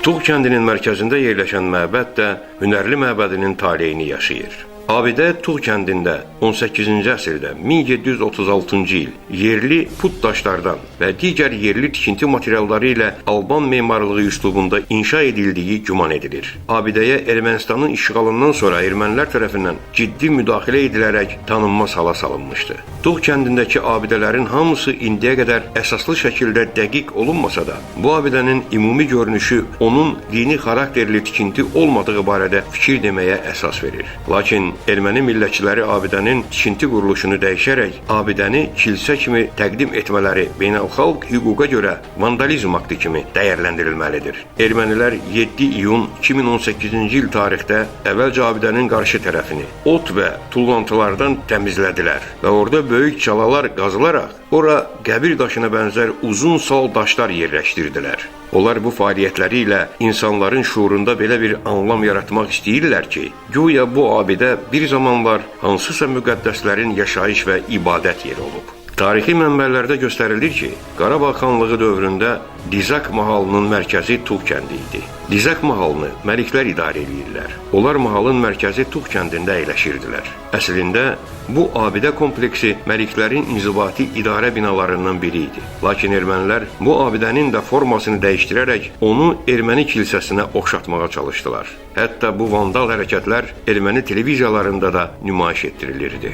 Tuğ kəndinin mərkəzində yerləşən məbəd də hünərli məbədinin taleyini yaşayır. Abidə Tuğ kəndində 18-ci əsrdə 1736-cı il yerli put daşlardan və digər yerli tikinti materialları ilə Alban memarlığı üslubunda inşa edildiyi güman edilir. Abidəyə Ermənistanın işğalından sonra ermənilər tərəfindən ciddi müdaxilə edilərək tanınmaz hala salınmışdı. Tuğ kəndindəki abidələrin hamısı indiyə qədər əsaslı şəkildə dəqiq olunmasa da, bu abidənin ümumi görünüşü onun dini xarakterli tikinti olmadığı barədə fikir deməyə əsas verir. Lakin erməni millətçiləri abidənin tikinti quruluşunu dəyişərək abidəni kilsə kimi təqdim etmələri beynəlxalq hüquqa görə vandalizm aktı kimi dəyərləndirilməlidir. Ermənilər 7 iyun 2018-ci il tarixdə əvvəlcə abidənin qarşı tərəfini ot və tullantılardan təmizlədilər və orada böyük çalalar qazılaraq ora qəbir daşına bənzər uzun sal daşlar yerləşdirdilər. Onlar bu fəaliyyətləri ilə insanların şuurunda belə bir anlam yaratmaq istəyirlər ki, güya bu abidə bir zamanlar hansısa müqəddəslərin yaşayış və ibadət yeri olub. Tarixi mənbələrdə göstərilir ki, Qarabağ xanlığı dövründə Dizak mahalının mərkəzi Tuğ kəndi idi. Dizak mahalını məliklər idarə edirlər. Onlar mahalın mərkəzi Tuğ kəndində əyləşirdilər. Əslində, bu abidə kompleksi məliklərin inzibati idarə binalarından biri idi. Lakin ermənilər bu abidənin də formasını dəyişdirərək onu erməni kilsəsinə oxşatmağa çalışdılar. Hətta bu vandal hərəkətlər erməni televiziyalarında da nümayiş etdirilirdi.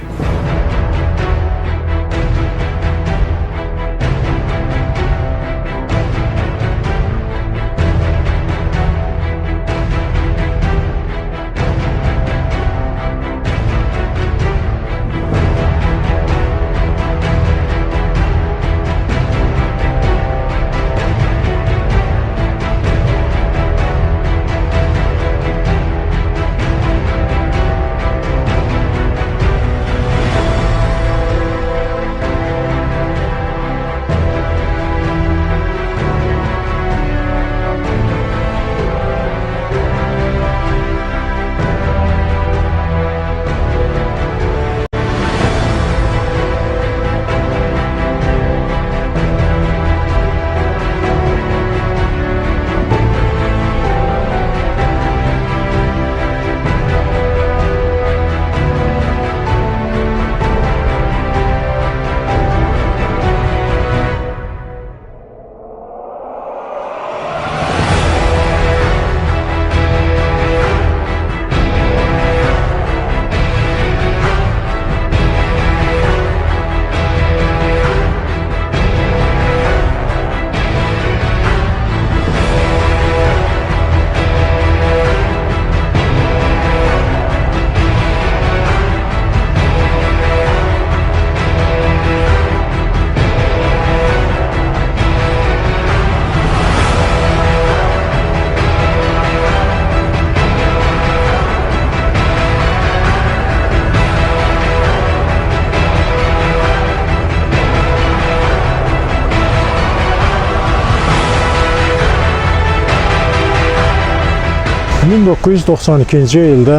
...1992-ci ildə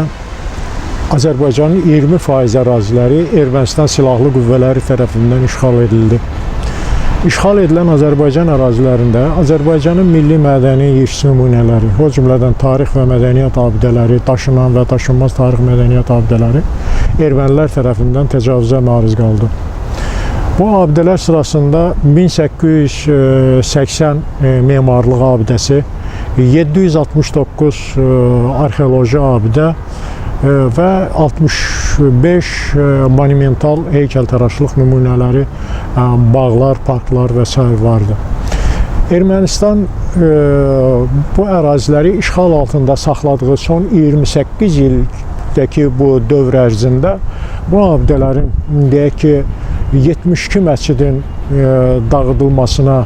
Azərbaycanın 20% əraziləri Ermənistan silahlı qüvvələri tərəfindən işğal edildi. İşğal edilən Azərbaycan ərazilərində Azərbaycanın milli mədəni irsi nümunələri, o cümlədən tarix və mədəniyyət abidələri, daşınan və daşınmaz tarix mədəniyyət abidələri ermənilər tərəfindən təcavüzə məruz qaldı. Bu abidələr sırasında 1880 memarlıq abidəsi, 769 arxeoloji abidə və 65 monumental heykəltaraşlıq nümunələri, bağlar, parklar və s. vardı. Ermənistan bu əraziləri işğal altında saxladığı son 28 ildəki bu dövr ərzində bu abidələrin deyək ki 72 məscidin dağıdılmasına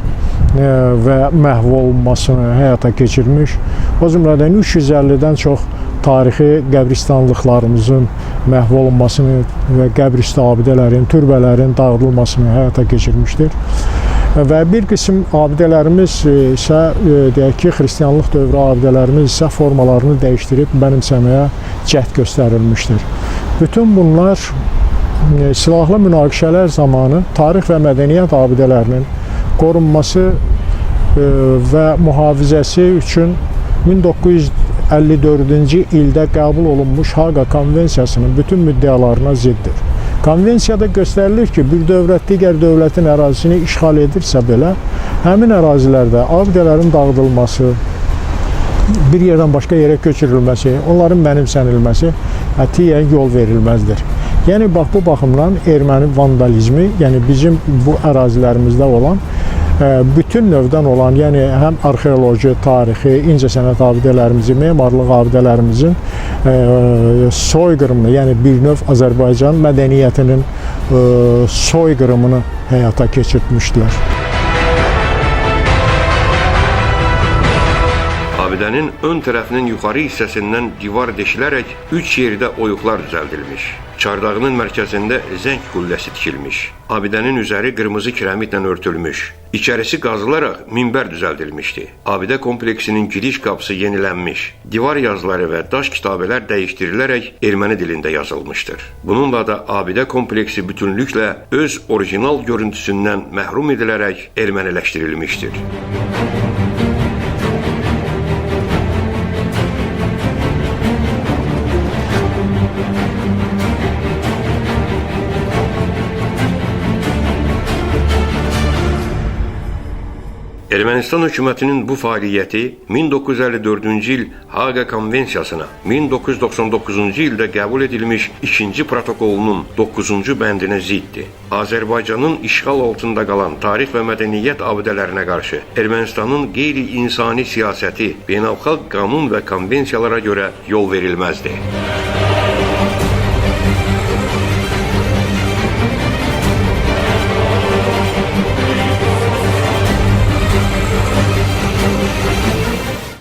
və məhv olunmasını həyata keçirmiş. O cümlədən 350-dən çox tarixi qəbristanlıqlarımızın məhv olunmasını və qəbrüstü abidələrin, türbələrin dağıdılmasını həyata keçirmişdir. Və bir qism abidələrimiz isə, deyək ki, xristianlıq dövrü abidələrimiz isə formalarını dəyişdirib mənimsəməyə cəhd göstərilmişdir. Bütün bunlar silahlı münaqişələr zamanı tarix və mədəniyyət abidələrinin qorunması və mühafizəsi üçün 1954-cü ildə qəbul olunmuş Haqa Konvensiyasının bütün müddəalarına ziddir. Konvensiyada göstərilir ki, bir dövlət digər dövlətin ərazisini işğal edirsə belə, həmin ərazilərdə abidələrin dağıdılması, bir yerdən başqa yerə köçürülməsi, onların mənimsənilməsi qətiyyən yol verilməzdir. Yəni, bax, bu baxımdan erməni vandalizmi, yəni bizim bu ərazilərimizdə olan bütün növdən olan, yəni həm arxeoloji, tarixi, incəsənət abidələrimizin, memarlıq abidələrimizin soyqırımını, yəni bir növ Azərbaycan mədəniyyətinin soyqırımını həyata keçirtmişdilər. Abidənin ön tərəfinin yuxarı hissəsindən divar deşilərək 3 yerdə oyuqlar düzəldilmiş. Çardağının mərkəzində zəng qülləsi tikilmiş. Abidənin üzəri qırmızı kirəmitlə örtülmüş. İçərisi qazılaraq minbər düzəldilmişdi. Abidə kompleksinin giriş qapısı yenilənmiş. Divar yazıları və daş kitabələr dəyişdirilərək erməni dilində yazılmışdır. Bununla da abidə kompleksi bütünlüklə öz orijinal görüntüsündən məhrum edilərək erməniləşdirilmişdir. Ermənistan hökumətinin bu fəaliyyəti 1954-cü il Haqa Konvensiyasına, 1999-cu ildə qəbul edilmiş 2-ci protokolunun 9-cu bəndinə ziddir. Azərbaycanın işğal altında qalan tarix və mədəniyyət abidələrinə qarşı Ermənistanın qeyri-insani siyasəti beynəlxalq qanun və konvensiyalara görə yol verilməzdir.